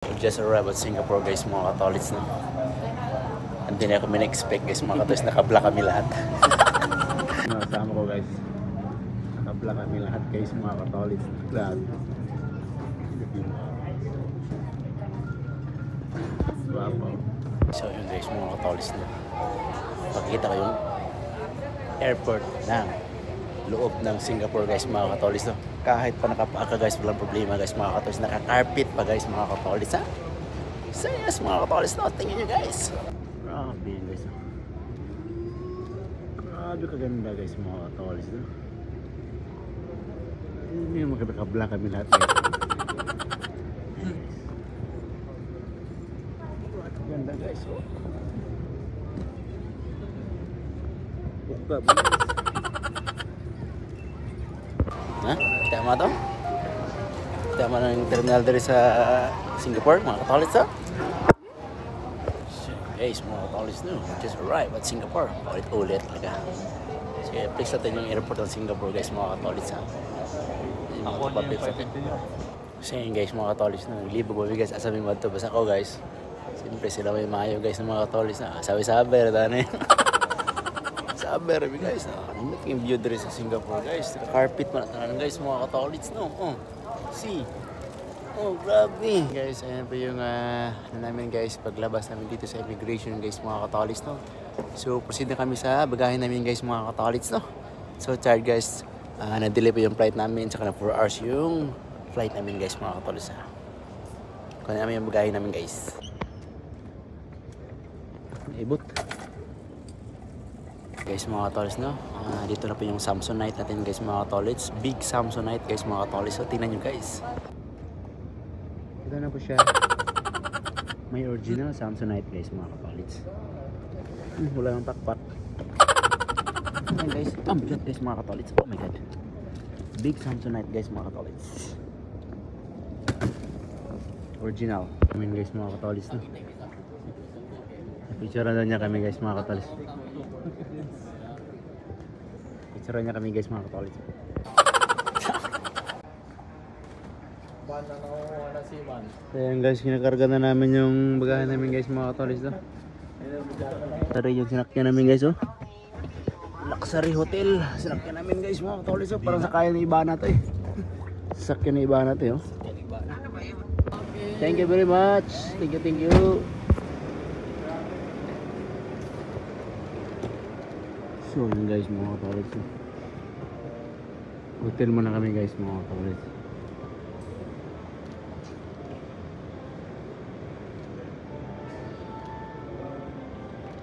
Just arrived at Singapore guys mga katolits na. Hindi na kami na-expect guys mga katolits, naka-black kami lahat. Kasama ko guys, naka-black kami lahat guys mga katolits. Lahat. Wow. So yun guys mga katolits na. Pakikita ko yung airport ng loob ng Singapore guys mga katolits no. Kahit pa nakapaka guys, walang problema guys mga katolits. Naka-carpet pa guys mga katolits ha. So yes mga katolits no, tingnan nyo guys. Grabe yun guys no. Grabe kaganda guys mga katolits no. Hindi yung magkabla kami lahat guys. Ganda guys oh. Buka ba guys? Ha? Tama to? Tama ng terminal dari sa Singapore, mga katolits ha? So guys, mga katolits no, just arrived at Singapore. Ulit-ulit talaga. So flex natin yung airport ng Singapore guys, mga katolits ha? Ako din yung 550 nyo. So yun guys, mga katolits no, libo ba guys, asabi mo ito, basta ako guys. Siyempre sila may mayo guys ng mga katolits na. Sabi-sabi, dana yun. Sabi guys, ano yung view dito sa Singapore guys. Carpet man natin guys mga katolits no. Oh, see. Oh, grabe. Guys, ayan po yung namin guys paglabas namin dito sa immigration guys mga katolits no. So, proceed na kami sa bagahe namin guys mga katolits no. So, tired guys. Na-delay po yung flight namin. Saka na 4 hours yung flight namin guys mga katolits ha. Kunin namin yung bagahe namin guys. Ibot. Guys mga katolits no, dito na po yung Samsonite natin guys mga katolits. Big Samsonite guys mga katolits. So tingnan nyo guys, ito na po siya. May original Samsonite guys mga katolits. Wala nang pakpak. Ayan guys, bigat guys mga katolits. Oh my god, big Samsonite guys mga katolits. Original. Amin guys mga katolits no. Picture na niya kami guys mga katolits. Picture niya kami guys mga katolits. Ayan guys, kinakarga na namin yung bagahe namin guys mga katolits no. Tari yung sinakyan namin guys oh. Luxury hotel. Sinakyan namin guys mga katolits oh. Parang sakyan ng iba natin eh. Sakyan ng iba natin oh. Thank you very much. Thank you. So yun guys mga katolits. Hotel muna kami guys mga katolits.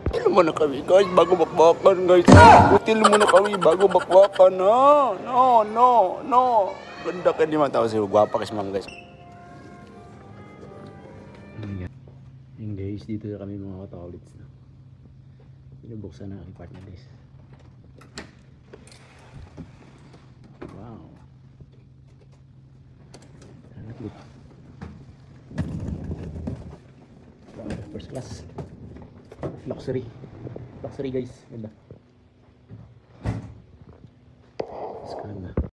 Hotel muna kami guys bago bakbakan guys. Hotel muna kami bago bakbakan ha. No. Ganda ka di man tao siya. Gwapa kasi mga guys. Yun guys, dito na kami mga katolits. Binubuksan na ang partner guys. Wow. First class. Luxury guys. Ganda.